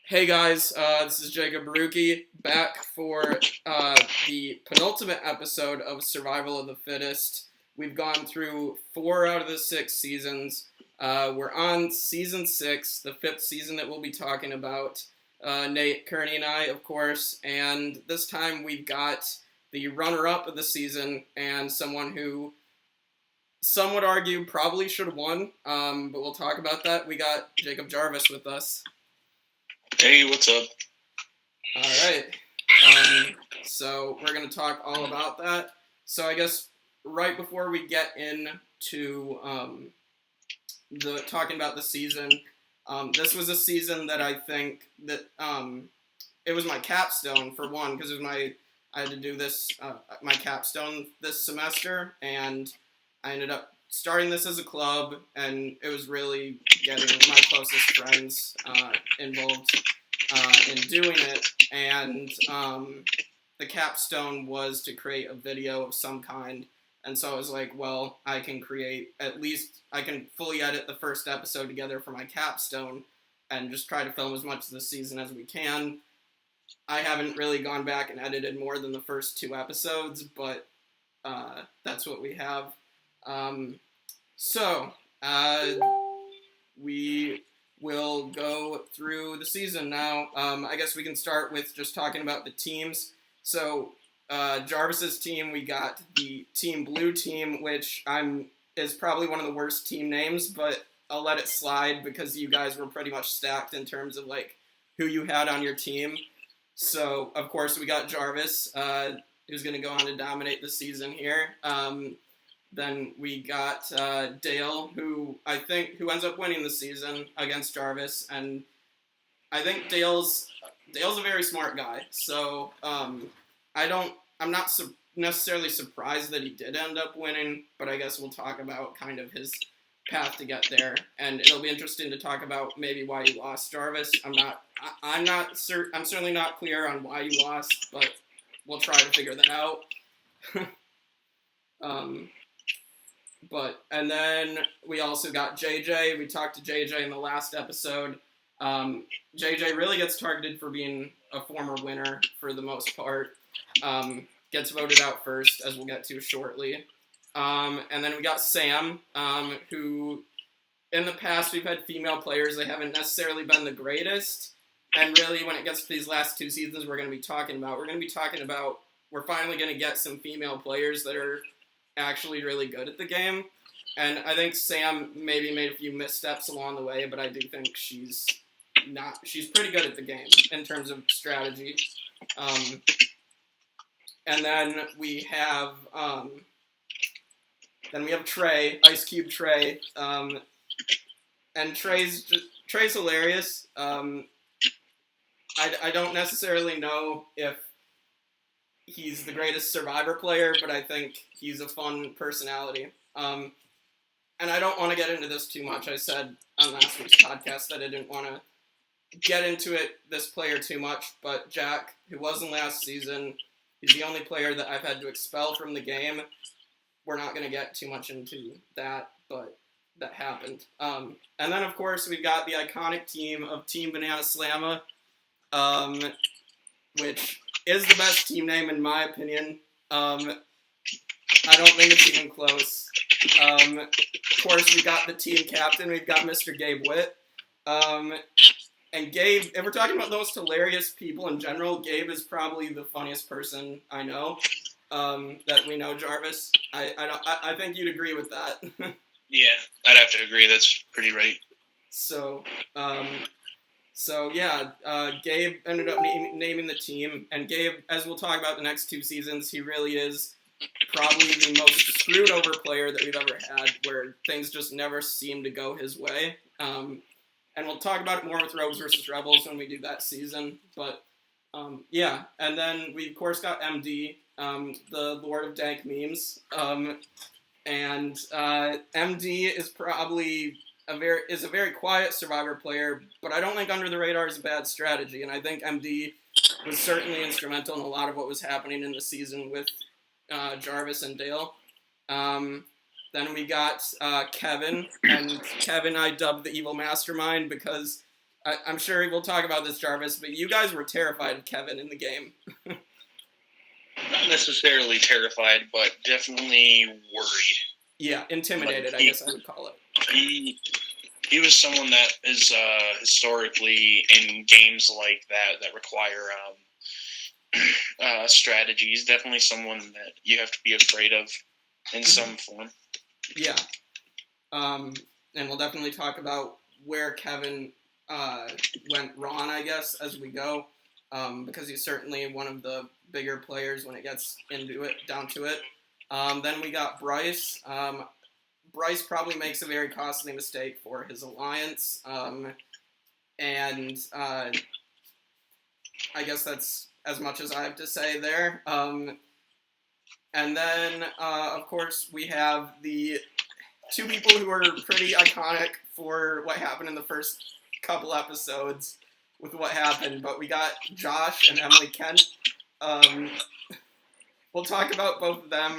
Hey guys, this is Jacob Baruki back for the penultimate episode of Survival of the Fittest. We've gone through 4 out of the 6 seasons. We're on season 6, the 5th season that we'll be talking about. Nate, Kearney, and I, of course. And this time we've got the runner-up of the season and someone who some would argue probably should have won, but we'll talk about that. We got Jacob Jarvis with us. Hey, what's up? All right. So we're going to talk all about that. So I guess right before we get into the talking about the season, this was a season that I think that it was my capstone for one because I had to do this my capstone this semester, and I ended up starting this as a club, and it was really getting my closest friends involved in doing it. And the capstone was to create a video of some kind. And so I was like, well, I can fully edit the first episode together for my capstone and just try to film as much of the season as we can. I haven't really gone back and edited more than the first 2 episodes, but that's what we have. So we will go through the season now. I guess we can start with just talking about the teams. So Jarvis's team, we got the Team Blue team, which is probably one of the worst team names, but I'll let it slide because you guys were pretty much stacked in terms of like who you had on your team. So of course we got Jarvis, who's going to go on to dominate the season here. Then we got Dale, who ends up winning the season against Jarvis, and I think Dale's a very smart guy. So I'm not necessarily surprised that he did end up winning, but I guess we'll talk about kind of his path to get there, and it'll be interesting to talk about maybe why you lost, Jarvis. I'm certainly not clear on why you lost, but we'll try to figure that out. And then we also got JJ. We talked to JJ in the last episode. JJ really gets targeted for being a former winner for the most part. Gets voted out first, as we'll get to shortly. And then we got Sam, who in the past we've had female players. They haven't necessarily been the greatest. And really, when it gets to these last 2 seasons, we're finally going to get some female players that are actually really good at the game. And I think Sam maybe made a few missteps along the way, but I do think she's pretty good at the game in terms of strategy. And then we have Trey, Ice Cube Trey, and Trey's hilarious. I don't necessarily know if he's the greatest Survivor player, but I think he's a fun personality. And I don't want to get into this too much. I said on last week's podcast that I didn't want to get into this player too much, but Jack, who was in last season, he's the only player that I've had to expel from the game. We're not going to get too much into that, but that happened. And then, of course, we've got the iconic team of Team Banana Slamma, which is the best team name in my opinion. I don't think it's even close. Of course, we got the team captain. We've got Mr. Gabe Witt. And Gabe, if we're talking about those hilarious people in general, Gabe is probably the funniest person I know that we know, Jarvis. I think you'd agree with that. Yeah, I'd have to agree. That's pretty right. So Gabe ended up naming the team, and Gabe, as we'll talk about the next 2 seasons, he really is probably the most screwed over player that we've ever had, where things just never seem to go his way. And we'll talk about it more with Rogues versus Rebels when we do that season. But and then we of course got MD, the Lord of Dank Memes, and MD is probably a very quiet Survivor player, but I don't think Under the Radar is a bad strategy, and I think MD was certainly instrumental in a lot of what was happening in the season with Jarvis and Dale. Then we got Kevin, and Kevin I dubbed the evil mastermind because I'm sure we'll talk about this, Jarvis, but you guys were terrified of Kevin in the game. Not necessarily terrified, but definitely worried. Yeah, intimidated, I guess I would call it. He was someone that is historically in games like that require strategies. Definitely someone that you have to be afraid of in some form. Yeah. And we'll definitely talk about where Kevin went wrong, I guess, as we go, because he's certainly one of the bigger players when it gets down to it. Then we got Bryce. Bryce probably makes a very costly mistake for his alliance, and I guess that's as much as I have to say there. And then, of course, we have the two people who are pretty iconic for what happened in the first couple episodes with what happened, but we got Josh and Emily Kent. We'll talk about both of them.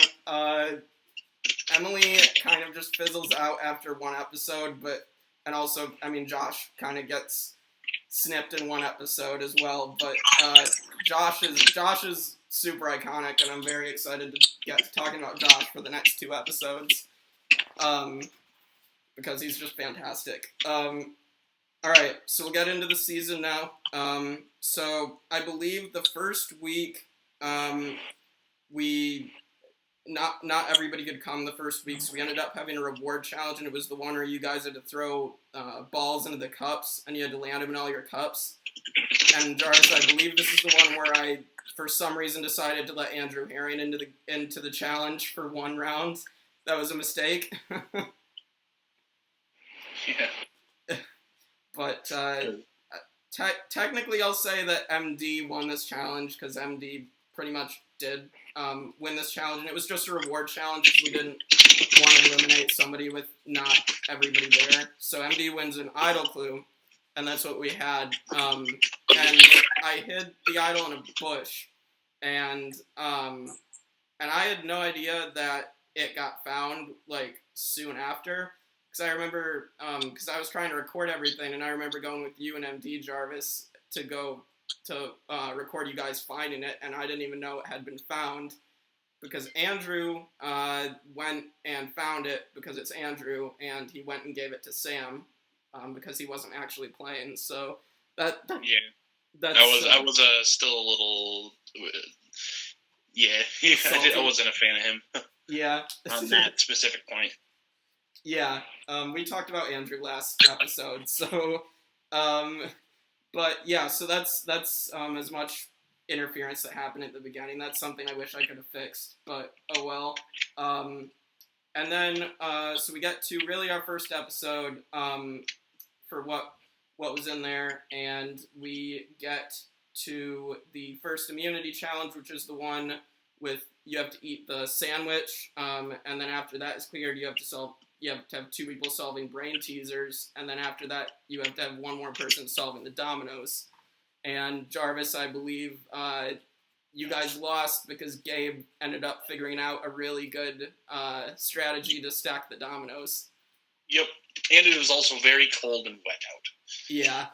Emily kind of just fizzles out after one episode, and also, I mean, Josh kind of gets snipped in one episode as well, but Josh is super iconic, and I'm very excited to get to talking about Josh for the next 2 episodes, because he's just fantastic. Alright, so we'll get into the season now. So I believe the first week, not everybody could come the first week, so we ended up having a reward challenge, and it was the one where you guys had to throw balls into the cups, and you had to land them in all your cups. And Jarvis, I believe this is the one where I, for some reason, decided to let Andrew Herring into the challenge for 1 round. That was a mistake. Yeah. But technically, I'll say that MD won this challenge because MD pretty much did win this challenge, and it was just a reward challenge because we didn't want to eliminate somebody with not everybody there. So MD wins an idol clue, and that's what we had. And I hid the idol in a bush, and I had no idea that it got found like soon after. Because I remember, because I was trying to record everything, and I remember going with you and MD Jarvis to go to record you guys finding it, and I didn't even know it had been found, because Andrew went and found it, because it's Andrew, and he went and gave it to Sam, because he wasn't actually playing, so Yeah. That's, I was still a little, I wasn't a fan of him. Yeah. On that specific point. Yeah, we talked about Andrew last episode, so, but yeah, so that's as much interference that happened at the beginning. That's something I wish I could have fixed, but oh well. And then, so we get to really our first episode, for what was in there, and we get to the first immunity challenge, which is the one with, you have to eat the sandwich, and then after that is cleared, you have to have 2 people solving brain teasers, and then after that, you have to have 1 more person solving the dominoes. And Jarvis, I believe, you guys lost because Gabe ended up figuring out a really good strategy to stack the dominoes. Yep, and it was also very cold and wet out. Yeah.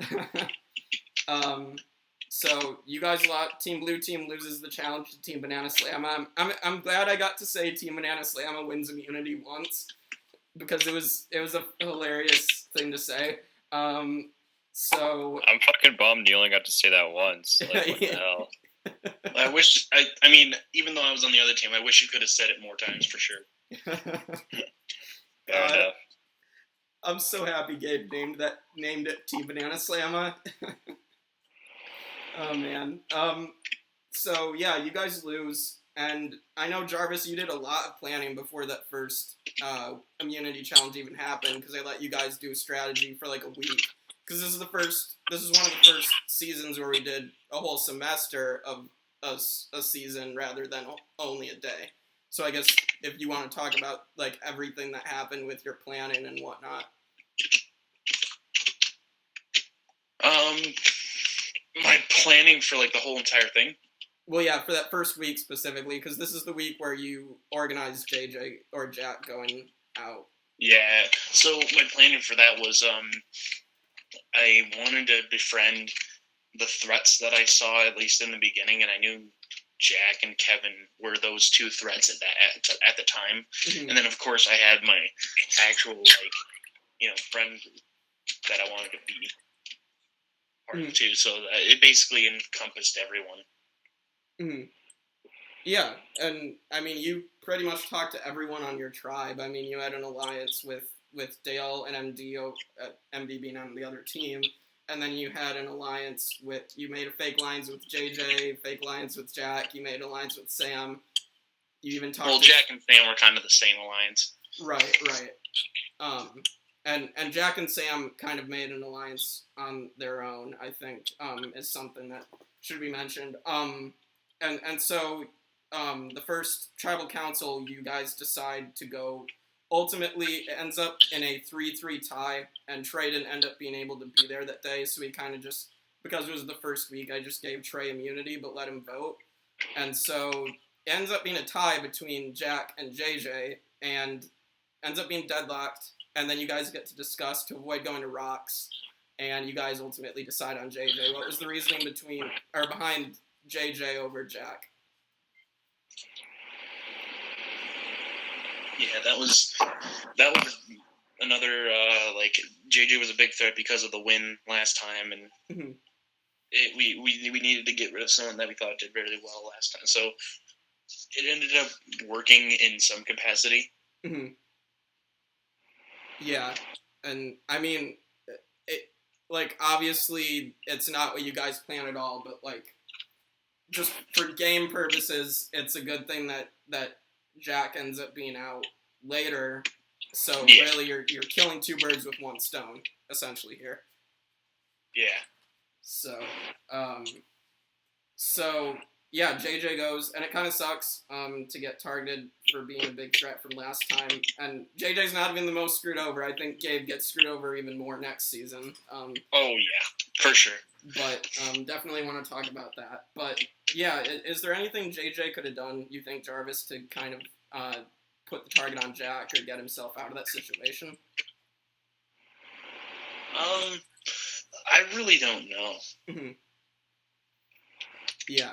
So you guys lost. Team Blue Team loses the challenge to Team Banana Slamma. I'm glad I got to say Team Banana Slamma wins immunity once, because it was a hilarious thing to say. So I'm fucking bummed you only got to say that once. Like, what the hell? I wish, I mean, even though I was on the other team, I wish you could have said it more times for sure. Fair enough. I'm so happy Gabe named it Team Banana Slamma. Oh man. So yeah, you guys lose, and I know, Jarvis, you did a lot of planning before that first immunity challenge even happened, because I let you guys do strategy for like a week. Because this is one of the first seasons where we did a whole semester of a season rather than only a day. So I guess if you want to talk about like everything that happened with your planning and whatnot. My planning for like the whole entire thing. Well, yeah, for that first week specifically, because this is the week where you organized JJ or Jack going out. Yeah. So my planning for that was I wanted to befriend the threats that I saw, at least in the beginning, and I knew Jack and Kevin were those two threats at the time. Mhm. And then, of course, I had my actual, friend group that I wanted to be part of, too. So it basically encompassed everyone. Mhm. Yeah, and I mean, you pretty much talked to everyone on your tribe. I mean, you had an alliance with Dale and MD being on the other team, and then you had an alliance you made a fake alliance with JJ, fake alliance with Jack. You made an alliance with Sam. You even talked. Well, Jack and Sam were kind of the same alliance. Right. And Jack and Sam kind of made an alliance on their own. I think is something that should be mentioned. And so the first tribal council, you guys decide to go. Ultimately, it ends up in a 3-3 tie, and Trey didn't end up being able to be there that day, so we kind of just, because it was the first week, I just gave Trey immunity but let him vote. And so it ends up being a tie between Jack and JJ, and ends up being deadlocked, and then you guys get to discuss to avoid going to rocks, and you guys ultimately decide on JJ. What was the reasoning behind JJ over Jack? Yeah, that was another JJ was a big threat because of the win last time, and Mm-hmm. we needed to get rid of someone that we thought did really well last time. So it ended up working in some capacity. Mm-hmm. Yeah, and I mean, obviously it's not what you guys plan at all, but just for game purposes, it's a good thing that Jack ends up being out later. So really, you're killing two birds with one stone, essentially here. Yeah. So yeah, JJ goes, and it kind of sucks to get targeted for being a big threat from last time. And JJ's not even the most screwed over. I think Gabe gets screwed over even more next season. Oh yeah, for sure. But definitely want to talk about that. But yeah, is there anything JJ could have done, you think, Jarvis, to kind of put the target on Jack or get himself out of that situation? I really don't know. Mm-hmm. Yeah.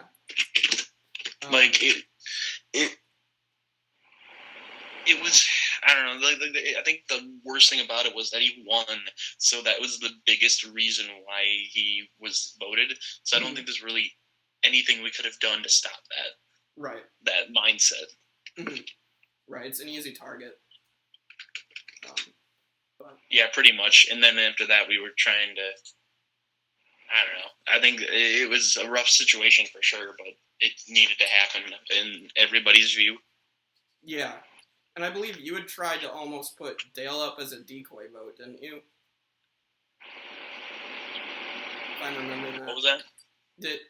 It was, I don't know, I think the worst thing about it was that he won, so that was the biggest reason why he was voted. So I don't think there's really anything we could have done to stop that. Right. That mindset. Mm-hmm. Right, it's an easy target. Yeah, pretty much. And then after that, we were trying to, I don't know. I think it was a rough situation for sure, but it needed to happen in everybody's view. Yeah. And I believe you had tried to almost put Dale up as a decoy vote, didn't you? If I'm remembering that. What was that?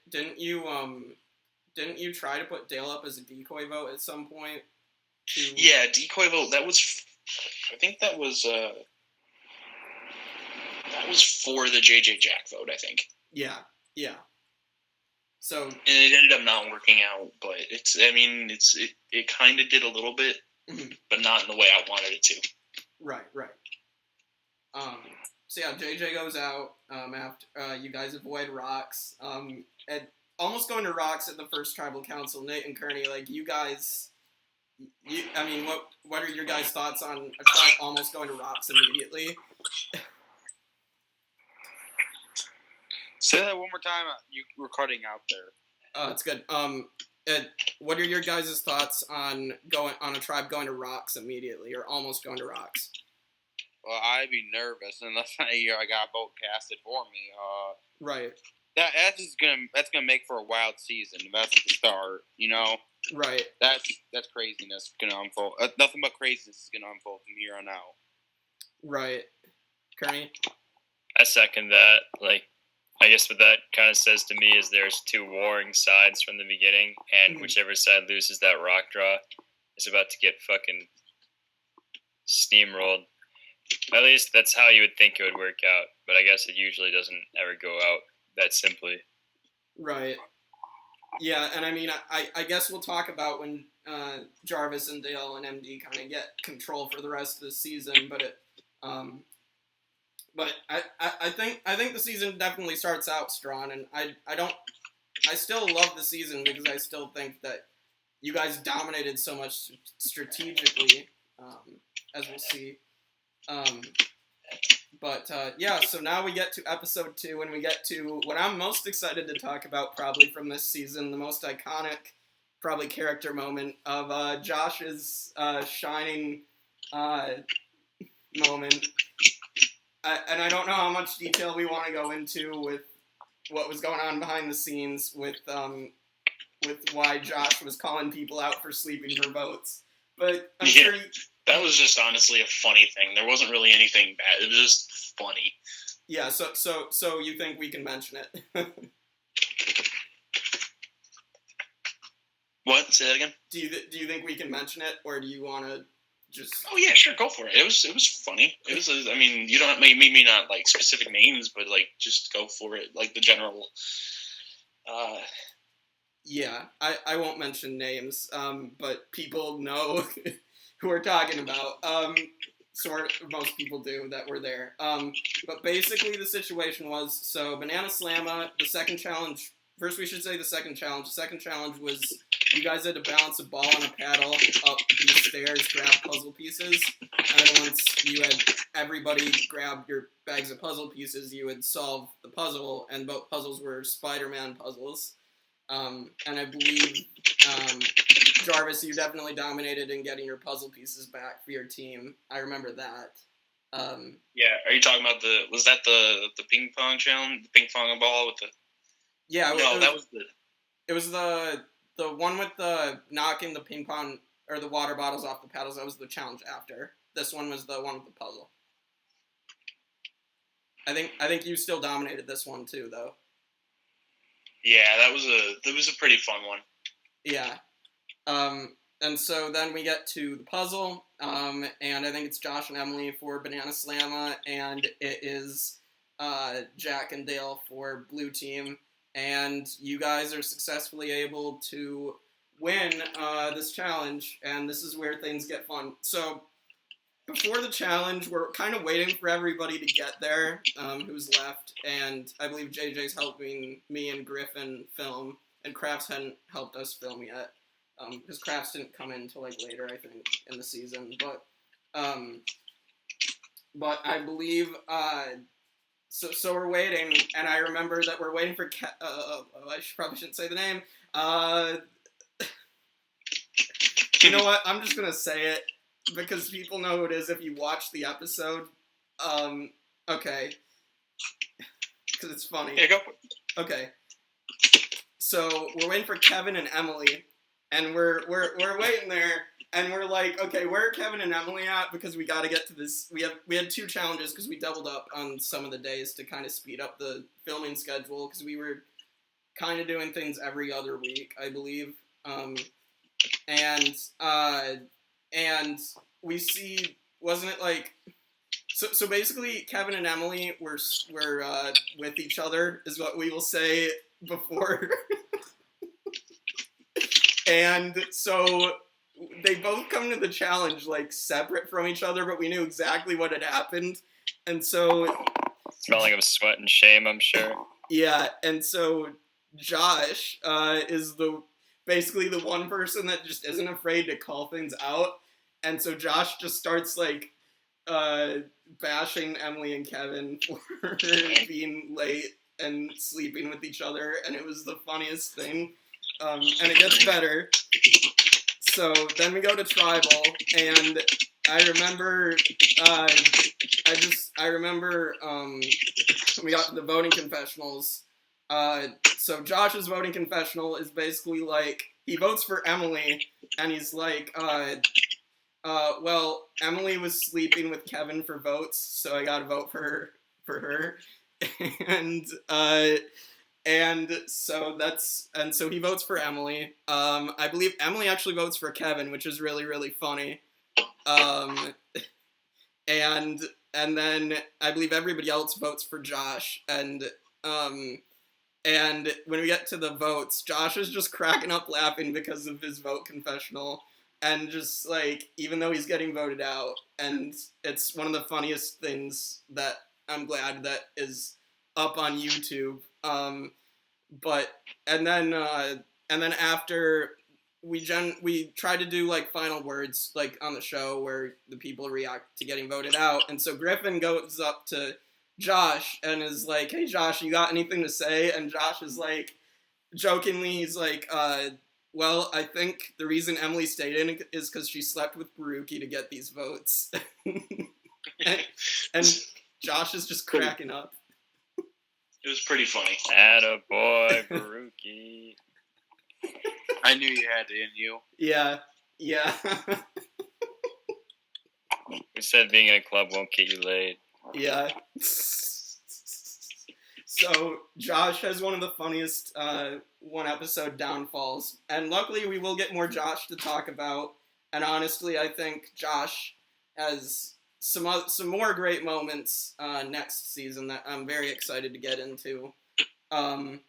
Didn't you try to put Dale up as a decoy vote at some point? Yeah, decoy vote. I think that was for the JJ Jack vote, I think. Yeah. So. And it ended up not working out, but it kind of did a little bit, but not in the way I wanted it to. Right. So yeah, JJ goes out after you guys avoid rocks. And almost going to rocks at the first tribal council, Nate and Kearney, you guys. What are your guys' thoughts on a tribe almost going to rocks immediately? Say that one more time. You were cutting out there. Oh, it's good. What are your guys' thoughts on a tribe going to rocks immediately or almost going to rocks? Well, I'd be nervous unless I got a vote casted for me. Right. That's gonna make for a wild season. That's the start, Right. That's craziness gonna unfold. Nothing but craziness is gonna unfold from here on out. Right. Kearney? I second that. I guess what that kind of says to me is there's two warring sides from the beginning, and whichever side loses that rock draw is about to get fucking steamrolled. At least that's how you would think it would work out, but I guess it usually doesn't ever go out that simply. Right. Yeah, and I guess we'll talk about when Jarvis and Dale and MD kind of get control for the rest of the season, but But I think the season definitely starts out strong, and I still love the season because I still think that you guys dominated so much strategically, as we'll see. Um, yeah, so now we get to episode 2, and we get to what I'm most excited to talk about probably from this season, the most iconic, probably character moment of Josh's shining moment. And I don't know how much detail we want to go into with what was going on behind the scenes with why Josh was calling people out for sleeping for votes. But I'm sure that was just honestly a funny thing. There wasn't really anything bad. It was just funny. Yeah. So you think we can mention it? What? Say that again. Do you think we can mention it, or do you want to just? Oh yeah, sure, go for it. It was funny. It was. I mean, you don't maybe not like specific names, but like just go for it. Like the general. Yeah, I won't mention names, but people know who we're talking about. Most people do that were there. But basically the situation was, so Banana Slamma, the second challenge, first we should say the second challenge. The second challenge was you guys had to balance a ball on a paddle up these stairs, grab puzzle pieces, and once you had everybody grab your bags of puzzle pieces, you would solve the puzzle, and both puzzles were Spider-Man puzzles. And I believe, Jarvis, you definitely dominated in getting your puzzle pieces back for your team. I remember that. Yeah, are you talking about was that the ping pong challenge? The ping pong ball with the... Yeah. That was the... It was the one with the knocking the ping pong, or the water bottles off the paddles. That was the challenge after. This one was the one with the puzzle. I think you still dominated this one too, though. Yeah, that was a pretty fun one. Yeah. And so then we get to the puzzle, and I think it's Josh and Emily for Banana Slamma, and it is Jack and Dale for Blue Team, and you guys are successfully able to win this challenge, and this is where things get fun. So before the challenge, we're kind of waiting for everybody to get there, who's left, and I believe JJ's helping me and Griffin film, and Crafts hadn't helped us film yet, because Crafts didn't come in until like later, I think, in the season, but I believe, so we're waiting, and I remember that we're waiting for, I probably shouldn't say the name, you know what, I'm just gonna say it, because people know who it is if you watch the episode. Okay. Because it's funny. Yeah, go. Okay. So we're waiting for Kevin and Emily, and we're waiting there, and we're like, okay, where are Kevin and Emily at? Because we got to get to this. We had 2 challenges because we doubled up on some of the days to kind of speed up the filming schedule because we were kind of doing things every other week, I believe. And we see, wasn't it like, so basically Kevin and Emily were with each other, is what we will say before. And so they both come to the challenge like separate from each other, but we knew exactly what had happened. And so... Smelling of sweat and shame, I'm sure. Yeah, and so Josh is basically the one person that just isn't afraid to call things out. And so Josh just starts, like, bashing Emily and Kevin for being late and sleeping with each other, and it was the funniest thing. And it gets better. So then we go to Tribal, and I remember, when we got to the voting confessionals, so Josh's voting confessional is basically like, he votes for Emily, and he's like, well, Emily was sleeping with Kevin for votes, so I gotta vote for her. And so he votes for Emily. I believe Emily actually votes for Kevin, which is really, really funny. And then I believe everybody else votes for Josh, and when we get to the votes, Josh is just cracking up laughing because of his vote confessional. And just, like, even though he's getting voted out, and it's one of the funniest things that I'm glad that is up on YouTube. And then after we try to do like final words like on the show where the people react to getting voted out, and so Griffin goes up to Josh and is like, "Hey Josh, you got anything to say?" And Josh is like, jokingly, he's like, "Well, I think the reason Emily stayed in is because she slept with Baruki to get these votes." and Josh is just cracking up. It was pretty funny. Attaboy, Baruki. I knew you had it in you. Yeah. We said being in a club won't get you laid. Yeah. So Josh has one of the funniest one episode downfalls, and luckily we will get more Josh to talk about. And honestly, I think Josh has some more great moments next season that I'm very excited to get into. But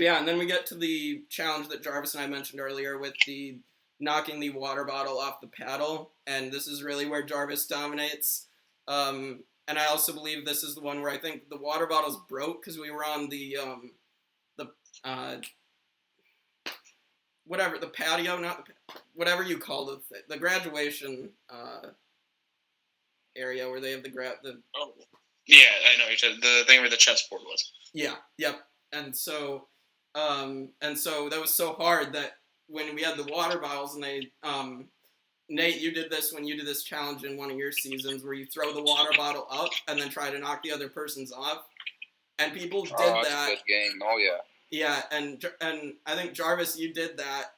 yeah, and then we get to the challenge that Jarvis and I mentioned earlier with the knocking the water bottle off the paddle, and this is really where Jarvis dominates. And I also believe this is the one where I think the water bottles broke because we were on the patio, whatever you call the graduation area where they have the. Oh, yeah, I know. The thing where the chessboard was. Yeah. Yep. And so that was so hard that when we had the water bottles and they Nate, you did this when you did this challenge in one of your seasons where you throw the water bottle up and then try to knock the other person's off. And people did that. That's a good game. Oh, yeah. Yeah, and I think Jarvis, you did that,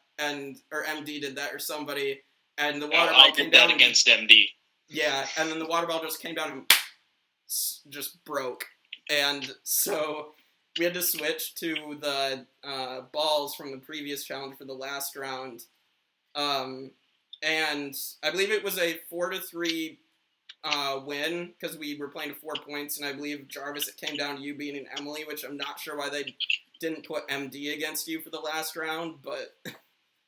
or MD did that, or somebody, and the water bottle came down. I did that against MD. Yeah, and then the water bottle just came down and just broke. And so we had to switch to the balls from the previous challenge for the last round. And I believe it was a 4-3 win because we were playing to 4 points, and I believe Jarvis, it came down to you beating Emily, which I'm not sure why they didn't put MD against you for the last round, but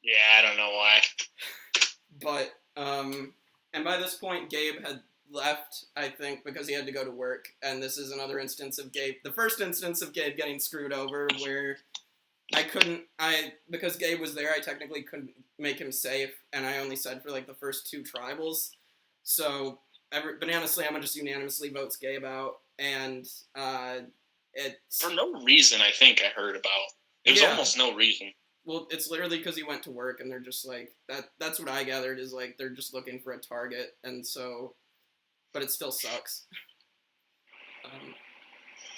yeah, I don't know why. But and by this point, Gabe had left, I think, because he had to go to work, and this is another instance of the first instance of Gabe getting screwed over, where because Gabe was there, I technically couldn't make him safe, and I only said for like the first 2 tribals. So Banana Slamma just unanimously votes Gabe out, and it's for no reason. I think I heard about it was almost no reason. Well, it's literally because he went to work, and they're just like that. That's what I gathered is like they're just looking for a target, and so, but it still sucks.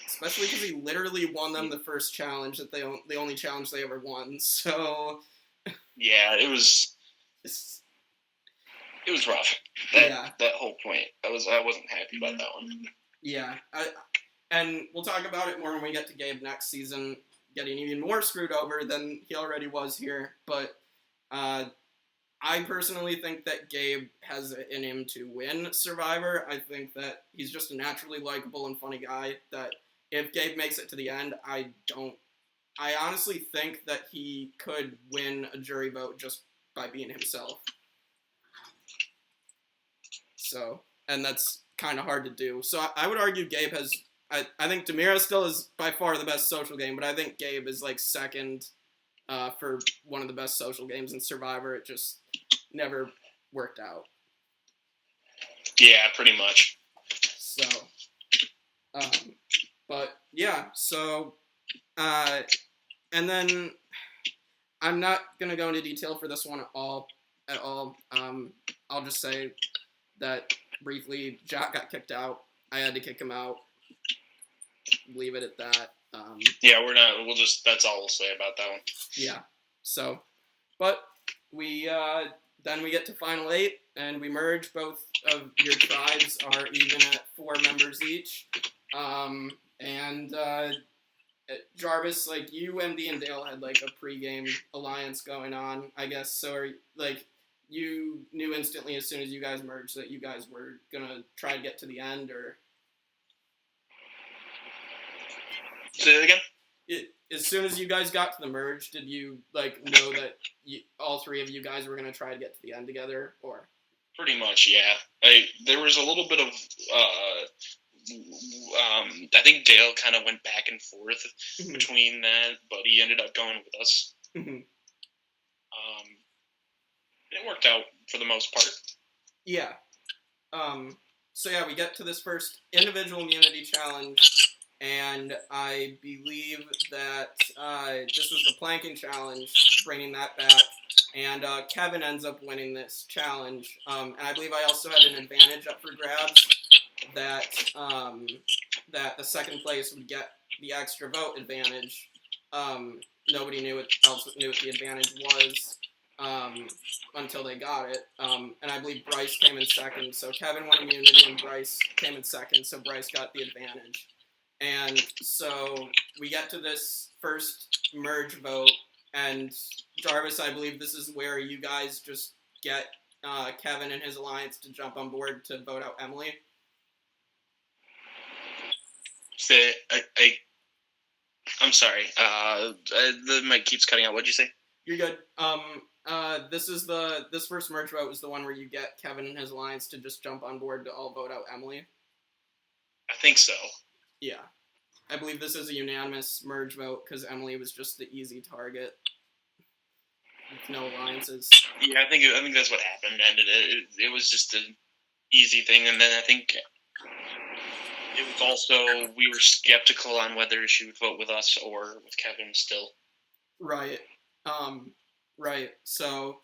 Especially because he literally won them the first challenge the only challenge they ever won. So yeah, it was rough. That whole point, I wasn't happy about that one. Yeah, and we'll talk about it more when we get to Gabe next season, getting even more screwed over than he already was here. But I personally think that Gabe has it in him to win Survivor. I think that he's just a naturally likable and funny guy that. If Gabe makes it to the end, I honestly think that he could win a jury vote just by being himself. So, and that's kind of hard to do. So I would argue Gabe has, I think Demira still is by far the best social game, but I think Gabe is like second for one of the best social games in Survivor. It just never worked out. Yeah, pretty much. So, but yeah, so, and then I'm not going to go into detail for this one at all. I'll just say that briefly, Jack got kicked out. I had to kick him out. Leave it at that. Yeah, that's all we'll say about that one. Yeah, so, but then we get to Final 8, and we merge. Both of your tribes are even at 4 members each. And Jarvis, like, you, MD, and Dale had, like, a pregame alliance going on, I guess. So, you knew instantly as soon as you guys merged that you guys were going to try to get to the end, or? Say it again? As soon as you guys got to the merge, did you, know that all 3 of you guys were going to try to get to the end together, or? Pretty much, yeah. There was a little bit of I think Dale kind of went back and forth Mhm. between that, but he ended up going with us. Mhm. It worked out for the most part. Yeah. So yeah, we get to this first individual immunity challenge, and I believe that this was the planking challenge, bringing that back, and Kevin ends up winning this challenge. And I believe I also had an advantage up for grabs that that the second place would get the extra vote advantage. Nobody knew what the advantage was. Until they got it. And I believe Bryce came in second. So Kevin won immunity and Bryce came in second. So Bryce got the advantage. And so we get to this first merge vote. And Jarvis, I believe this is where you guys just get Kevin and his alliance to jump on board to vote out Emily. I'm sorry. The mic keeps cutting out. What'd you say? You're good. This first merge vote was the one where you get Kevin and his alliance to just jump on board to all vote out Emily. I think so. Yeah, I believe this is a unanimous merge vote because Emily was just the easy target with no alliances. Yeah, I think that's what happened, and it was just an easy thing, and then I think it was also we were skeptical on whether she would vote with us or with Kevin still. Right. Right. So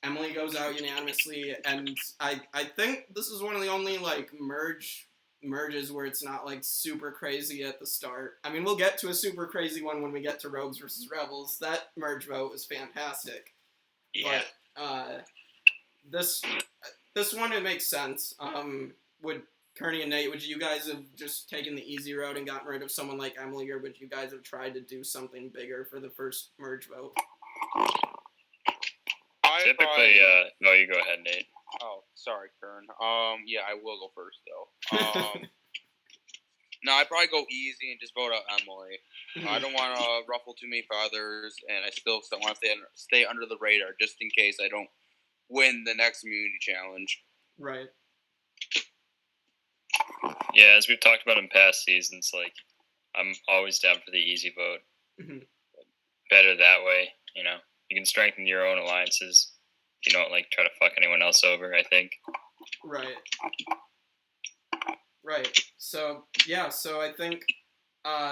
Emily goes out unanimously, and I think this is one of the only like merges where it's not like super crazy at the start. I mean, we'll get to a super crazy one when we get to Rogues versus Rebels. That merge vote was fantastic. Yeah. But this one, it makes sense. Would Kearney and Nate, would you guys have just taken the easy road and gotten rid of someone like Emily, or would you guys have tried to do something bigger for the first merge vote? Typically, no, you go ahead, Nate. Oh, sorry, Kern. Yeah, I will go first though. No, I'd probably go easy and just vote out Emily. I don't want to ruffle too many feathers, and I still want to stay under the radar just in case I don't win the next immunity challenge. Right. Yeah, as we've talked about in past seasons, like I'm always down for the easy vote. Mm-hmm. Better that way, you know. You can strengthen your own alliances. You don't like try to fuck anyone else over, I think. Right. Right. So yeah. So I think.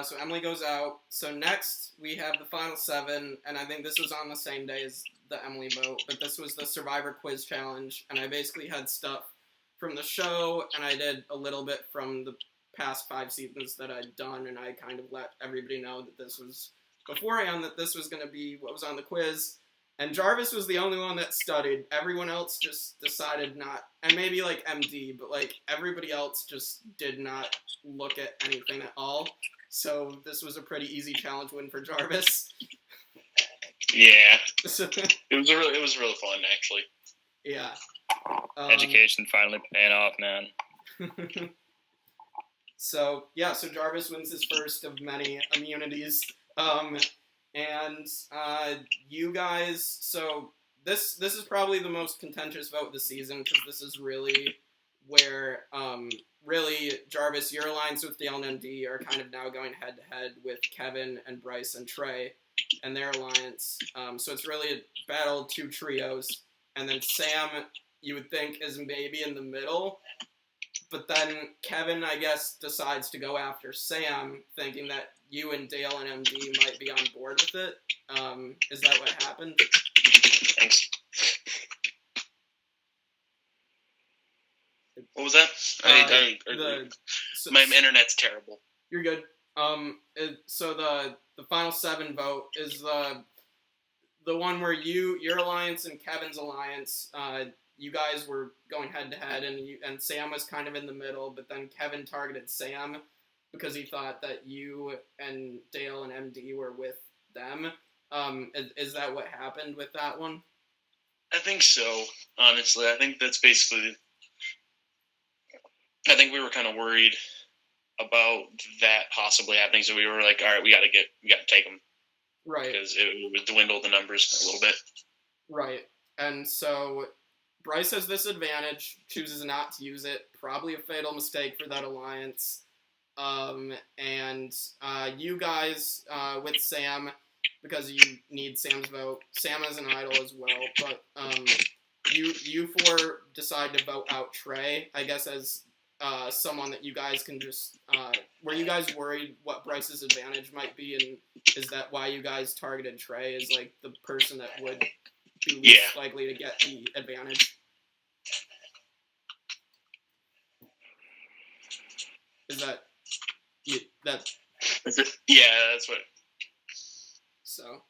So Emily goes out. So next we have the final 7, and I think this was on the same day as the Emily vote, but this was the Survivor Quiz Challenge, and I basically had stuff from the show, and I did a little bit from the past 5 seasons that I'd done, and I kind of let everybody know that this was beforehand that this was going to be what was on the quiz. And Jarvis was the only one that studied. Everyone else just decided not, and maybe like MD, but like everybody else just did not look at anything at all. So this was a pretty easy challenge win for Jarvis. Yeah, it was really fun actually. Yeah. Education finally paying off, man. So Jarvis wins his first of many immunities. And you guys, so this is probably the most contentious vote this season because this is really where really Jarvis, your alliance with Dale and MD are kind of now going head to head with Kevin and Bryce and Trey and their alliance. So it's really a battle of 2 trios, and then Sam, you would think, is maybe in the middle. But then Kevin, I guess, decides to go after Sam, thinking that you and Dale and MD might be on board with it. Is that what happened? Thanks. What was that? My internet's terrible. You're good. So the final 7 vote is the one where your alliance and Kevin's alliance. You guys were going head to head, and Sam was kind of in the middle, but then Kevin targeted Sam because he thought that you and Dale and MD were with them. Is that what happened with that one? I think so, honestly. I think that's basically... I think we were kind of worried about that possibly happening, so we were like, all right, we got to take them. Right. Because it would dwindle the numbers a little bit. Right. And so Bryce has this advantage, chooses not to use it. Probably a fatal mistake for that alliance. And you guys with Sam, because you need Sam's vote. Sam is an idol as well, but you four decide to vote out Trey, I guess, as someone that you guys can just. Were you guys worried what Bryce's advantage might be, and is that why you guys targeted Trey as like the person that would be least likely to get the advantage? Is that that? Yeah, that's what. So,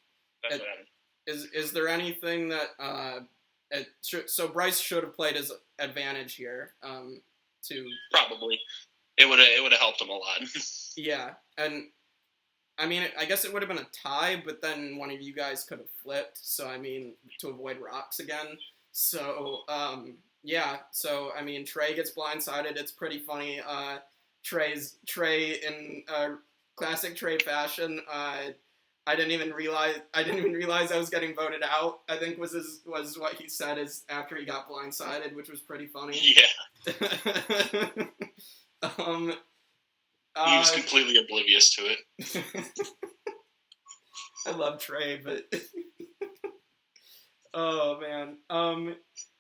That's what happened. is there anything that so Bryce should have played his advantage here? To Probably, it would have helped him a lot. yeah, and I mean, I guess it would have been a tie, but then one of you guys could have flipped. So I mean, to avoid rocks again. So yeah. So I mean, Trey gets blindsided. It's pretty funny. Trey in classic Trey fashion. I didn't even realize I was getting voted out. I think was what he said is after he got blindsided, which was pretty funny. Yeah. He was completely oblivious to it. I love Trey, but oh man.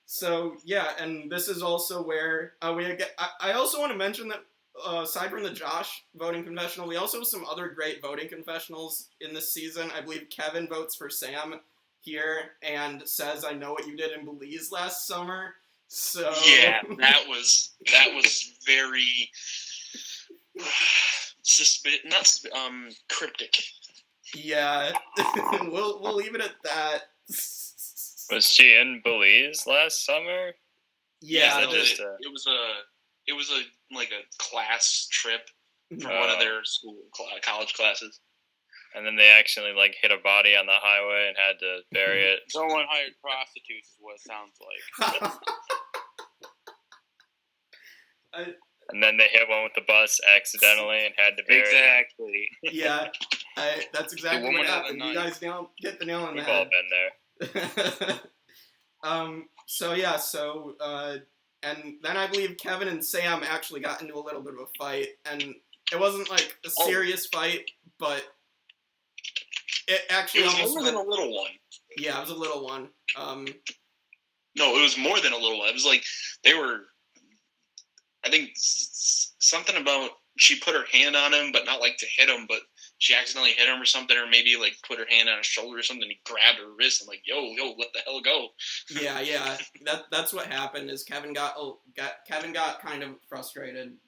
So yeah, and this is also where I also want to mention that aside from the Josh voting confessional, we also have some other great voting confessionals in this season. I believe Kevin votes for Sam here and says, "I know what you did in Belize last summer." So yeah, that was very cryptic. Yeah, we'll leave it at that. Was she in Belize last summer? Yeah, it was a class trip for one of their college classes. And then they accidentally hit a body on the highway and had to bury it. Someone hired prostitutes is what it sounds like. And then they hit one with the bus accidentally and had to bury it. Exactly. Yeah, that's exactly what happened. You guys get the nail on the We've head. all been there. And then I believe Kevin and Sam actually got into a little bit of a fight, and it wasn't like a serious fight, but it actually It was almost more than a little one. Yeah, it was a little one. No, it was more than a little one. It was like they were. I think something about she put her hand on him, but not to hit him, but she accidentally hit him or something, or maybe put her hand on his shoulder or something. He grabbed her wrist and yo, let the hell go. Yeah. That's what happened. Is Kevin got kind of frustrated.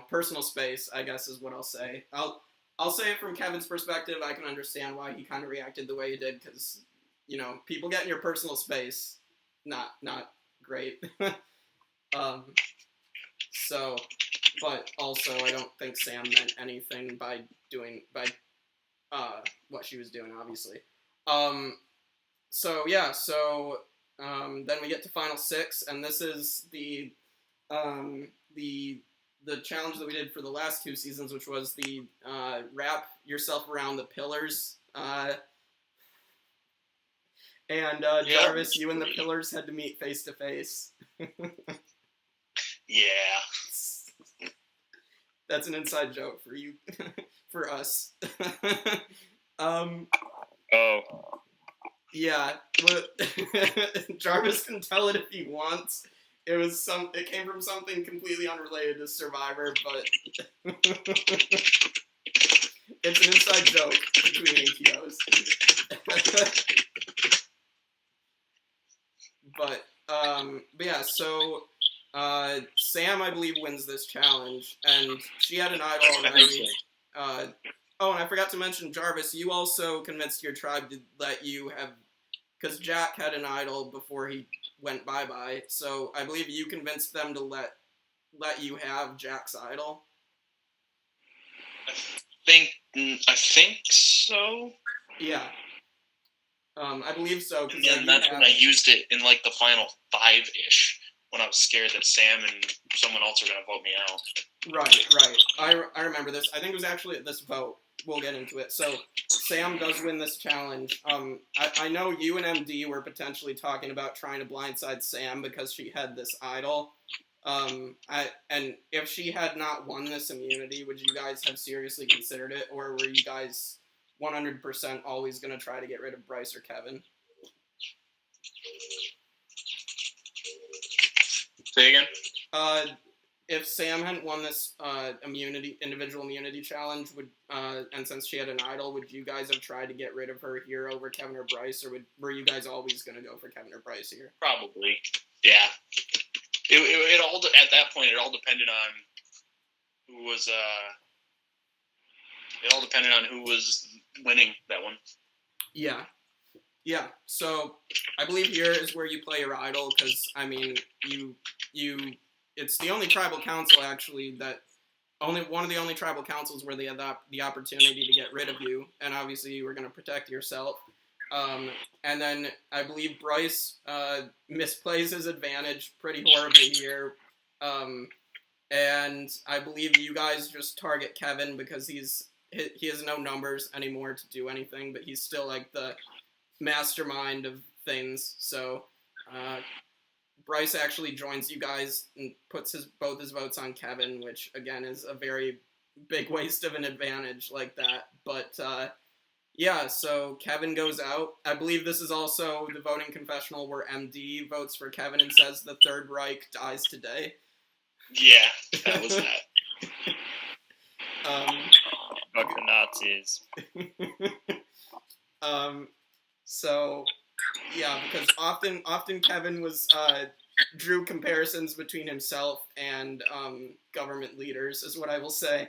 Personal space, I guess, is what I'll say. I'll say it from Kevin's perspective. I can understand why he kind of reacted the way he did, because people get in your personal space, not great. But also I don't think Sam meant anything by what she was doing, obviously. Then we get to Final Six, and this is the challenge that we did for the last 2 seasons, which was the wrap yourself around the pillars. Jarvis, you and the pillars had to meet face to face. Yeah. That's an inside joke for you, for us. Yeah, but Jarvis can tell it if he wants. It came from something completely unrelated to Survivor, but it's an inside joke between ATOs. But yeah, so Sam, I believe, wins this challenge, and she had an idol already. And I forgot to mention, Jarvis, you also convinced your tribe to let you have, because Jack had an idol before he went bye-bye, so I believe you convinced them to let you have Jack's idol. I think so. Yeah. I believe so. And then that's when I used it in the final 5-ish. when I was scared that Sam and someone else are going to vote me out. Right. I remember this. I think it was actually at this vote. We'll get into it. So Sam does win this challenge. I know you and MD were potentially talking about trying to blindside Sam because she had this idol. And if she had not won this immunity, would you guys have seriously considered it, or were you guys 100% always going to try to get rid of Bryce or Kevin? Say again? If Sam hadn't won this individual immunity challenge, and since she had an idol, would you guys have tried to get rid of her here over Kevin or Bryce, or were you guys always going to go for Kevin or Bryce here? Probably, yeah. It all at that point. It all depended on who was. It all depended on who was winning that one. Yeah. So I believe here is where you play your idol, because I mean you. It's the only tribal council actually that one of the only tribal councils where they had the opportunity to get rid of you, and obviously you were going to protect yourself. And then I believe Bryce misplays his advantage pretty horribly here. And I believe you guys just target Kevin because he has no numbers anymore to do anything, but he's still like the mastermind of things. So Bryce actually joins you guys and puts both his votes on Kevin, which again is a very big waste of an advantage like that. But yeah, so Kevin goes out. I believe this is also the voting confessional where MD votes for Kevin and says the Third Reich dies today. Yeah, that was that. Fuck the Nazis. So yeah, because often Kevin drew comparisons between himself and government leaders, is what I will say.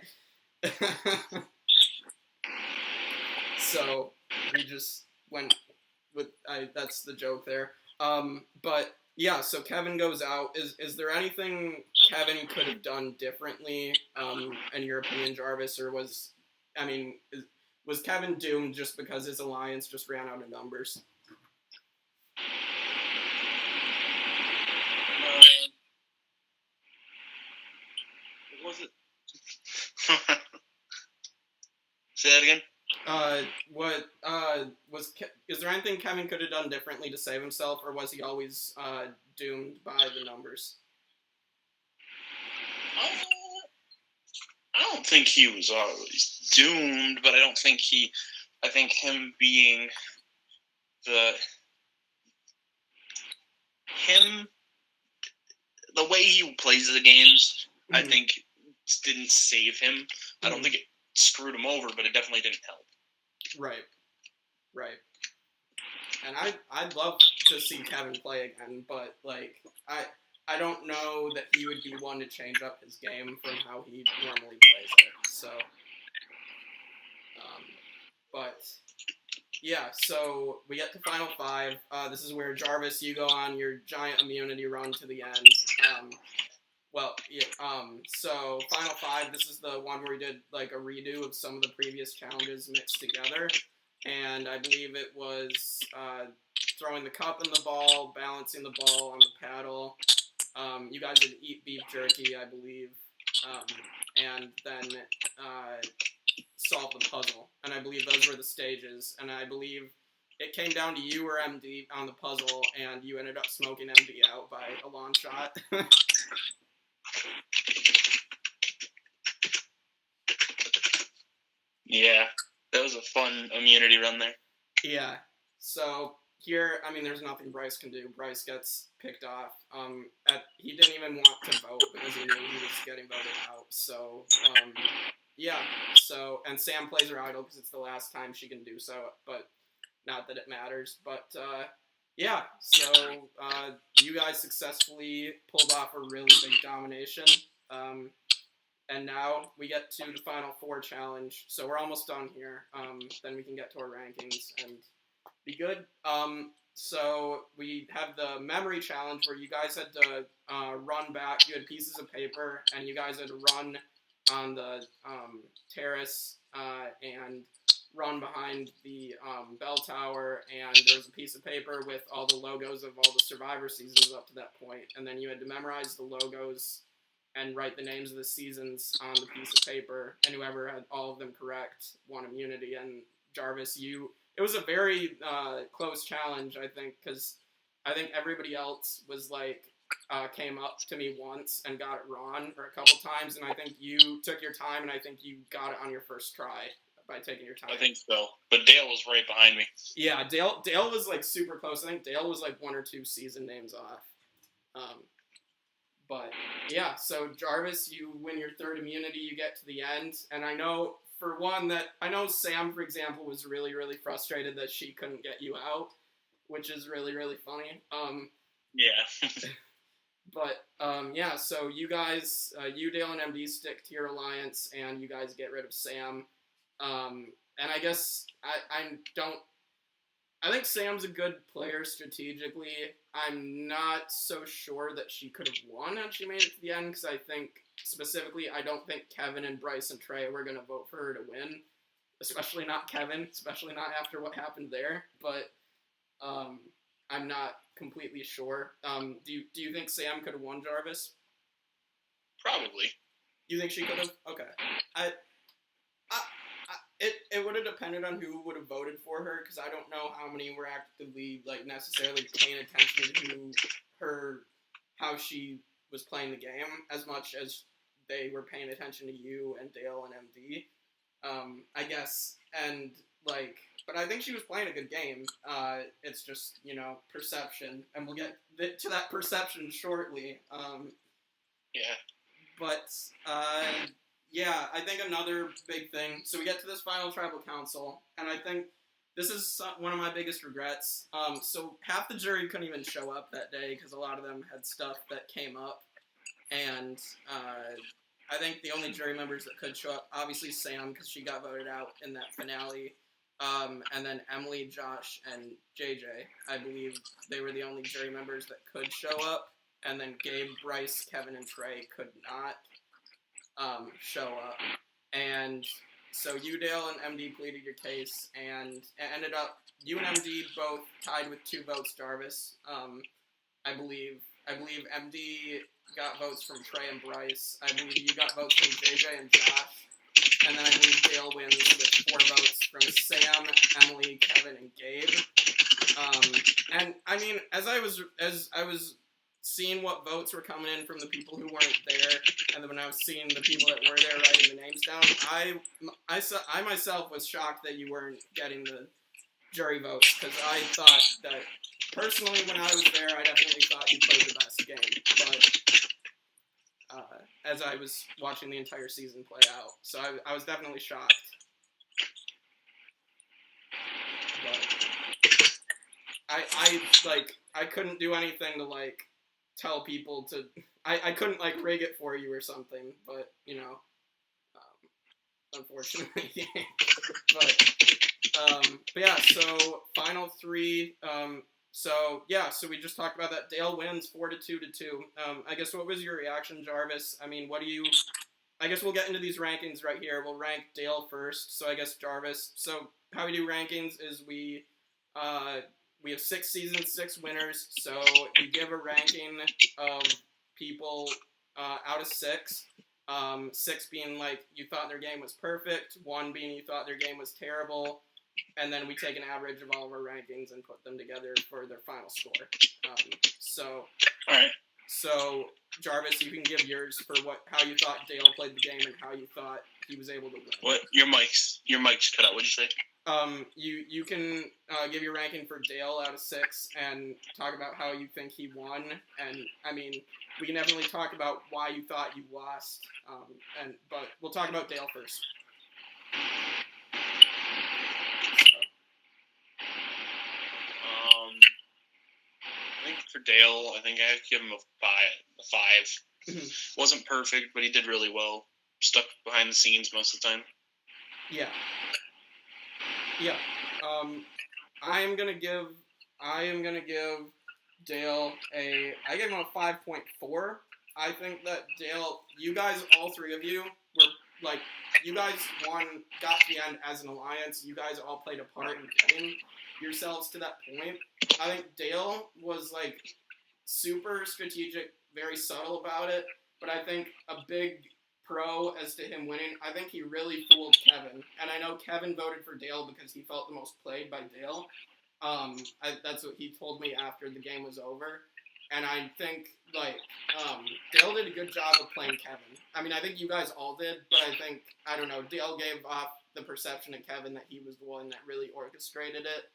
So we just went with that's the joke there. But yeah, so Kevin goes out. Is there anything Kevin could have done differently, in your opinion, Jarvis, or was Kevin doomed just because his alliance just ran out of numbers? What was it? Say that again? Is there anything Kevin could have done differently to save himself, or was he always doomed by the numbers? I don't think he was always doomed, but I think him being the way he plays the games, I think didn't save him. I don't think it screwed him over, but it definitely didn't help. Right. And I'd love to see Kevin play again, but like I don't know that he would be one to change up his game from how he normally plays it. So, but yeah, so we get to Final Five. This is where Jarvis, you go on your giant immunity run to the end. So Final Five, this is the one where we did like a redo of some of the previous challenges mixed together. And I believe it was throwing the cup in the ball, balancing the ball on the paddle. You guys did eat beef jerky, I believe. And then solve the puzzle. And I believe those were the stages. And I believe it came down to you or MD on the puzzle, and you ended up smoking MD out by a long shot. Yeah, that was a fun immunity run there. Yeah. So here, there's nothing Bryce can do. Bryce gets picked off. He didn't even want to vote because he knew he was getting voted out. So, yeah. So, and Sam plays her idol because it's the last time she can do so, but not that it matters. But, yeah. So, you guys successfully pulled off a really big domination. And now we get to the Final Four challenge. So we're almost done here. Then we can get to our rankings and be good. So we have the memory challenge where you guys had to run back. You had pieces of paper, and you guys had to run on the terrace and run behind the bell tower, and there was a piece of paper with all the logos of all the Survivor seasons up to that point, and then you had to memorize the logos and write the names of the seasons on the piece of paper, and whoever had all of them correct won immunity. And Jarvis, it was a very close challenge, I think, because I think everybody else was like, came up to me once and got it wrong, or a couple times, and I think you took your time, and I think you got it on your first try by taking your time. I think so. But Dale was right behind me. Yeah, Dale was like super close. I think Dale was like 1 or 2 season names off. But yeah, so Jarvis, you win your 3rd immunity, you get to the end, and I know Sam, for example, was really, really frustrated that she couldn't get you out, which is really, really funny. Yeah. But yeah, so you guys, you, Dale, and MD stick to your alliance, and you guys get rid of Sam. And I guess I think Sam's a good player strategically. I'm not so sure that she could have won had she made it to the end, because I think, specifically, I don't think Kevin and Bryce and Trey were going to vote for her to win. Especially not Kevin, especially not after what happened there. But I'm not completely sure. Do you think Sam could have won, Jarvis? Probably. You think she could have? Okay. It would have depended on who would have voted for her, because I don't know how many were actively like necessarily paying attention to how she was playing the game as much as they were paying attention to you and Dale and MD. I guess, and like, but I think she was playing a good game. It's just, perception, and we'll get to that perception shortly. Yeah. But yeah, I think another big thing. So we get to this final tribal council, and I think this is one of my biggest regrets. So half the jury couldn't even show up that day because a lot of them had stuff that came up, and I think the only jury members that could show up, obviously Sam, because she got voted out in that finale, and then Emily, Josh, and JJ. I believe they were the only jury members that could show up, and then Gabe, Bryce, Kevin, and Trey could not show up. And so you, Dale, and MD pleaded your case, and it ended up, you and MD both tied with 2 votes, Jarvis. I believe MD got votes from Trey and Bryce. I believe you got votes from JJ and Josh. And then I believe Dale wins with 4 votes from Sam, Emily, Kevin, and Gabe. And I mean, as I was seeing what votes were coming in from the people who weren't there, and then when I was seeing the people that were there writing the names down, I myself was shocked that you weren't getting the jury votes, because I thought that, personally, when I was there, I definitely thought you played the best game, but as I was watching the entire season play out, so I was definitely shocked. But I couldn't do anything to, like, tell people to, I couldn't, like, rig it for you or something, but, unfortunately, but yeah, so final 3, so we just talked about that. Dale wins 4-2 to 2. I guess, what was your reaction, Jarvis? I mean, I guess we'll get into these rankings right here. We'll rank Dale first, so I guess Jarvis. So how we do rankings is we have 6 seasons, 6 winners, so we give a ranking of people out of 6. 6 being like you thought their game was perfect, 1 being you thought their game was terrible, and then we take an average of all of our rankings and put them together for their final score. So, all right. So Jarvis, you can give yours for how you thought Dale played the game and how you thought he was able to win. What? Your mic's cut out. What'd you say? You can give your ranking for Dale out of 6 and talk about how you think he won, and I mean, we can definitely talk about why you thought you lost, but we'll talk about Dale first. I think for Dale, I think I have to give him a 5. Wasn't perfect, but he did really well. Stuck behind the scenes most of the time. Yeah. I am gonna give Dale I gave him a 5.4. I think that Dale, you guys, all 3 of you, were like you guys got to the end as an alliance. You guys all played a part in getting yourselves to that point. I think Dale was like super strategic, very subtle about it, but I think a big pro as to him winning, I think he really fooled Kevin. And I know Kevin voted for Dale because he felt the most played by Dale. That's what he told me after the game was over. And I think, like, Dale did a good job of playing Kevin. I mean, I think you guys all did, but I think, I don't know, Dale gave off the perception to Kevin that he was the one that really orchestrated it,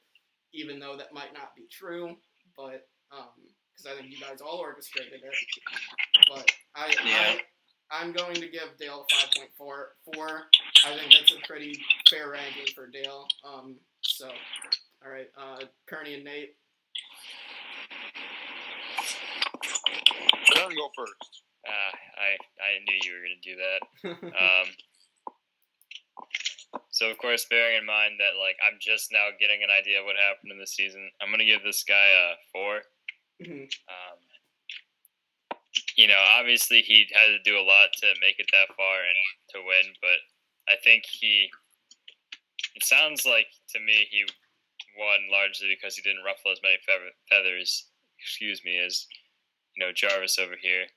even though that might not be true, but, because I think you guys all orchestrated it. But I'm going to give Dale 5.4. I think that's a pretty fair ranking for Dale. So, all right, Kearney and Nate. Kearney, go first. I knew you were going to do that. So, of course, bearing in mind that, like, I'm just now getting an idea of what happened in the season, I'm going to give this guy a 4. Mm-hmm. You know, obviously he had to do a lot to make it that far and to win, but I think it sounds like to me he won largely because he didn't ruffle as many feathers, as, you know, Jarvis over here.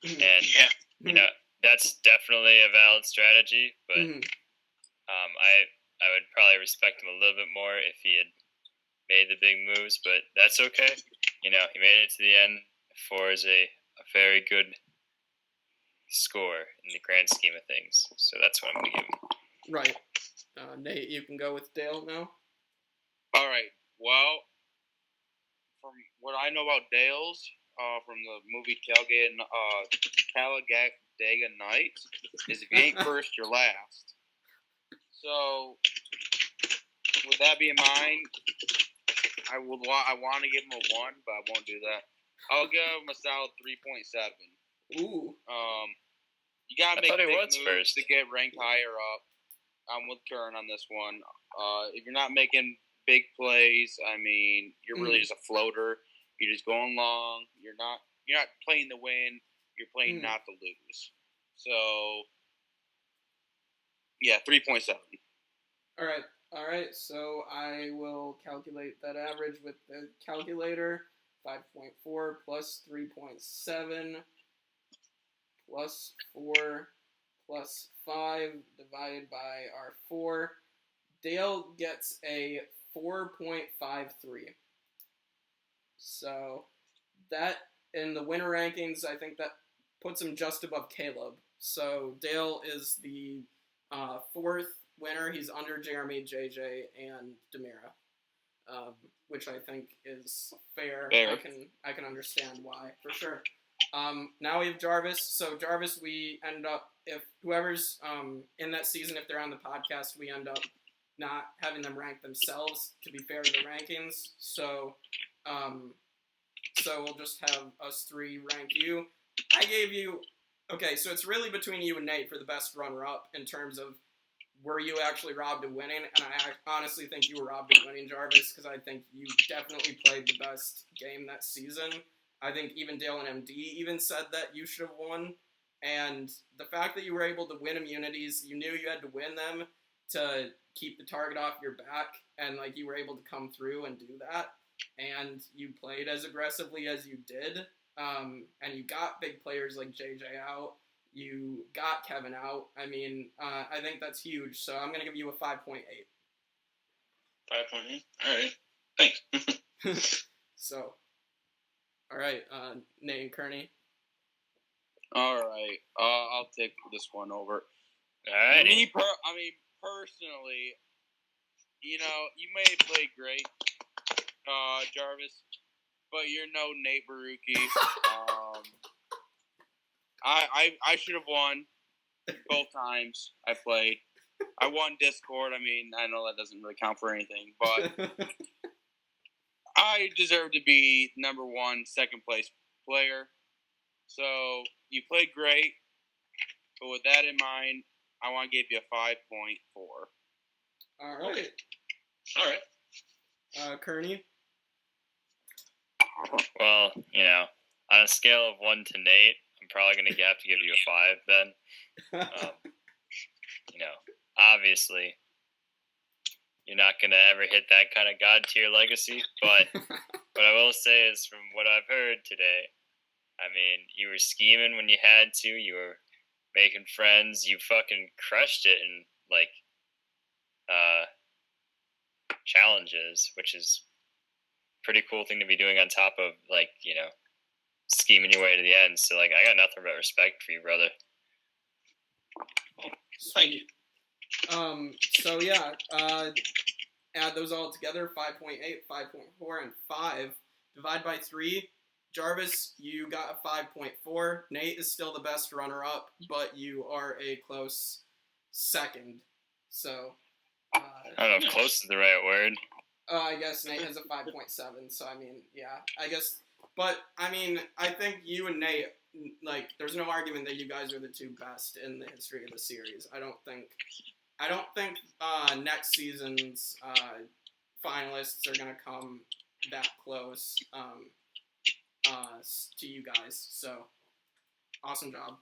Mm-hmm. And, you know, that's definitely a valid strategy, but I would probably respect him a little bit more if he had made the big moves, but that's okay. You know, he made it to the end. 4 is a very good score in the grand scheme of things, so that's what I'm going to give him. Right. Nate, you can go with Dale now. All right. Well, from what I know about Dale's, from the movie Talladega Nights, is if you ain't first, you're last. So, with that being in mind, I want to give him a 1, but I won't do that. I'll give him a solid 3.7. Ooh. You gotta make big moves first to get ranked higher up. I'm with Kern on this one. If you're not making big plays, I mean, you're really just a floater. You're just going long. You're not playing to win. You're playing not to lose. So, yeah, 3.7. All right. So I will calculate that average with the calculator. 5.4 plus 3.7 plus 4 plus 5 divided by our 4. Dale gets a 4.53. So that, in the winner rankings, I think that puts him just above Caleb. So Dale is the 4th winner. He's under Jeremy, JJ, and Demira. Which I think is fair. I can understand why, for sure. Now we have Jarvis. So Jarvis, we end up, if whoever's in that season, if they're on the podcast, we end up not having them rank themselves to be fair to the rankings. So we'll just have us 3 rank you. I gave you, okay, so it's really between you and Nate for the best runner-up in terms of were you actually robbed of winning? And I honestly think you were robbed of winning, Jarvis, because I think you definitely played the best game that season. I think even Dale and MD even said that you should have won. And the fact that you were able to win immunities, you knew you had to win them to keep the target off your back, and like you were able to come through and do that. And you played as aggressively as you did. And you got big players like JJ out. You got Kevin out. I mean, I think that's huge. So I'm going to give you a 5.8. 5.8? All right. Thanks. So, all right, Nate and Kearney. All right. I'll take this one over. All right. Personally, you know, you may have played great, Jarvis, but you're no Nate Baruki. I should have won both times I played. I won Discord. I mean, I know that doesn't really count for anything, but I deserve to be number 1, second place player. So you played great, but with that in mind, I want to give you a 5.4. All right. All right. Kearney? Well, you know, on a scale of 1 to Nate, I'm probably going to have to give you a 5 then. obviously you're not going to ever hit that kind of God tier legacy. But what I will say is, from what I've heard today, I mean, you were scheming when you had to. You were making friends. You fucking crushed it in, challenges, which is a pretty cool thing to be doing on top of, scheming your way to the end. So, I got nothing but respect for you, brother. Thank you. So yeah, add those all together, 5.8, 5.4, and 5. Divide by 3. Jarvis, you got a 5.4. Nate is still the best runner-up, but you are a close second. So, I don't know if close is the right word. I guess Nate has a 5.7, so I mean, yeah, I guess. But, I mean, I think you and Nate, there's no argument that you guys are the two best in the history of the series. I don't think next season's finalists are going to come that close to you guys. So, awesome job.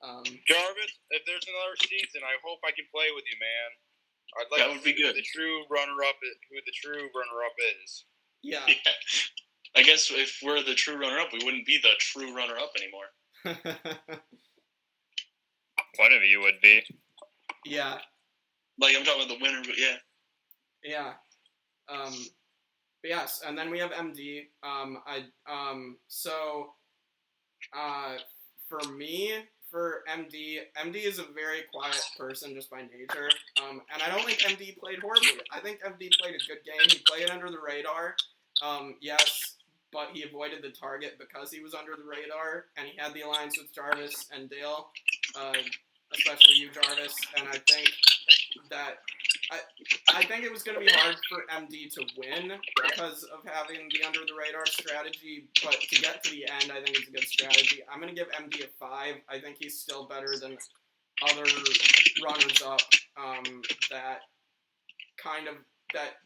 Jarvis, if there's another season, I hope I can play with you, man. I'd like That to would be see good. who the true runner-up is. Yeah. I guess if we're the true runner-up, we wouldn't be the true runner-up anymore. One of you would be. Yeah. I'm talking about the winner, but yeah. Yeah. But yes, and then we have MD. For me, for MD is a very quiet person just by nature. And I don't think MD played horribly. I think MD played a good game. He played under the radar. Yes, but he avoided the target because he was under the radar, and he had the alliance with Jarvis and Dale, especially you, Jarvis. And I think that I think it was going to be hard for MD to win because of having the under the radar strategy, but to get to the end, I think it's a good strategy. I'm going to give MD a 5. I think he's still better than other runners up that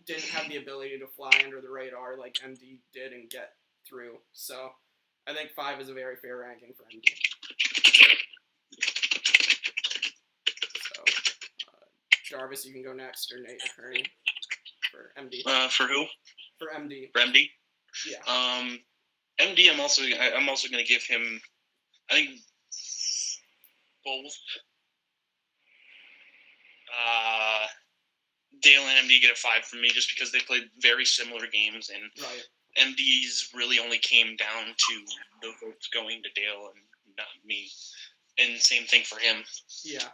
didn't have the ability to fly under the radar like MD did and get through. So I think 5 is a very fair ranking for MD. Jarvis, you can go next, or Nate or Kearney for MD. For who? For MD. For MD? Yeah. MD, I'm also going to give him, I think, both. Dale and MD get a 5 from me just because they played very similar games, and right. MD's really only came down to the votes going to Dale and not me. And same thing for him. Yeah.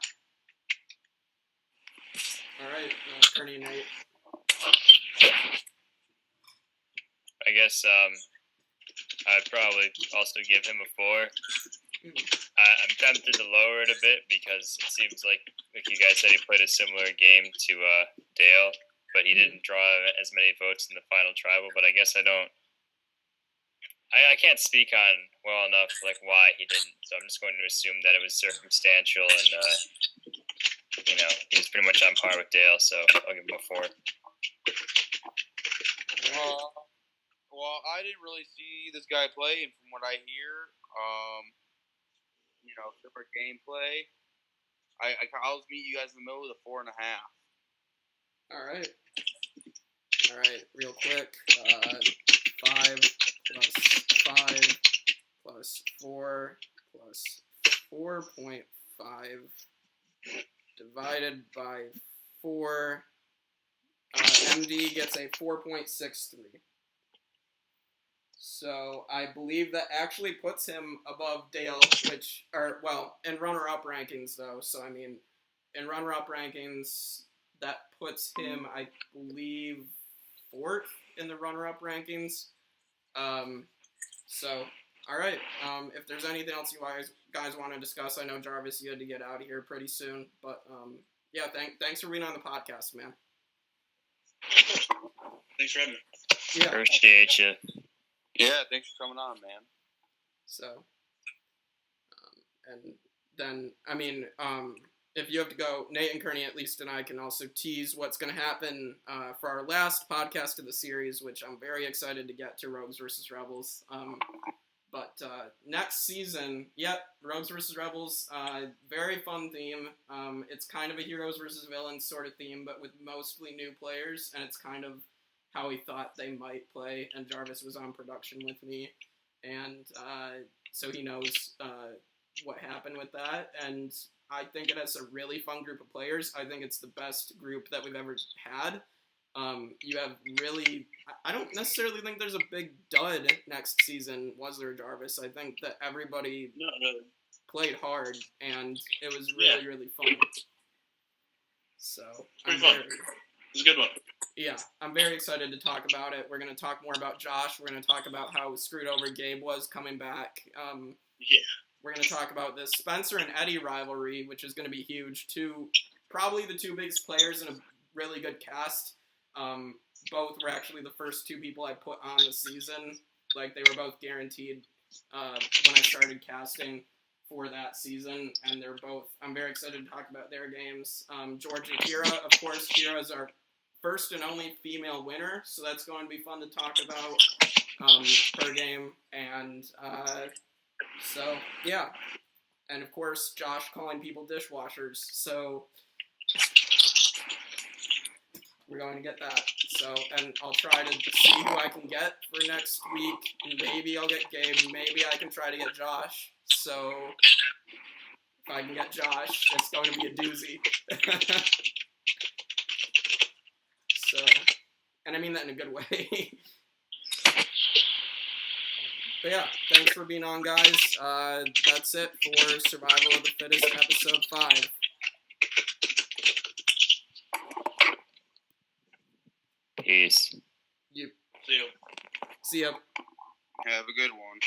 All right, Kearney, Nate. I guess I'd probably also give him a 4. I'm tempted to lower it a bit because it seems like you guys said, he played a similar game to Dale, but he didn't draw as many votes in the final tribal. But I guess I can't speak on well enough why he didn't. So I'm just going to assume that it was circumstantial and he was pretty much on par with Dale. So I'll give him a 4. Well, I didn't really see this guy play, and from what I hear, similar gameplay. I'll meet you guys in the middle with a 4.5. All right. Real quick. 5 plus 5 plus 4 plus 4.5 divided by 4. MD gets a 4.63. So I believe that actually puts him above Dale, in runner-up rankings, though. So, I mean, in runner-up rankings, that puts him, I believe, 4th in the runner-up rankings. So, all right. If there's anything else you guys want to discuss, I know, Jarvis, you had to get out of here pretty soon. But, yeah, thanks for being on the podcast, man. Thanks for having me. Yeah. Appreciate you. Yeah, thanks for coming on, man. So, and then, I mean, if you have to go, Nate and Kearney, at least, and I can also tease what's going to happen for our last podcast of the series, which I'm very excited to get to, Rogues versus Rebels. But next season, Rogues versus Rebels, very fun theme. It's kind of a heroes versus villains sort of theme, but with mostly new players, and it's kind of how he thought they might play. And Jarvis was on production with me, and so he knows what happened with that. And I think it has a really fun group of players. I think it's the best group that we've ever had. You have really, I don't necessarily think there's a big dud next season, was there, Jarvis? I think that everybody played hard, and it was really, really fun. So, Pretty fun. It was a good one. Yeah, I'm very excited to talk about it. We're going to talk more about Josh. We're going to talk about how screwed over Gabe was coming back. We're going to talk about this Spencer and Eddie rivalry, which is going to be huge. Probably the two biggest players in a really good cast. Both were actually the first two people I put on the season. Like, they were both guaranteed when I started casting for that season, and I'm very excited to talk about their games. George and Kira, of course. Kira is our first and only female winner, so that's going to be fun to talk about per game. And so, yeah. And, of course, Josh calling people dishwashers. So we're going to get that. So, and I'll try to see who I can get for next week. Maybe I'll get Gabe. Maybe I can try to get Josh. So, if I can get Josh, it's going to be a doozy. So, and I mean that in a good way. But yeah, thanks for being on, guys. That's it for Survival of the Fittest, episode 5. Peace. You. See you. See ya. Have a good one.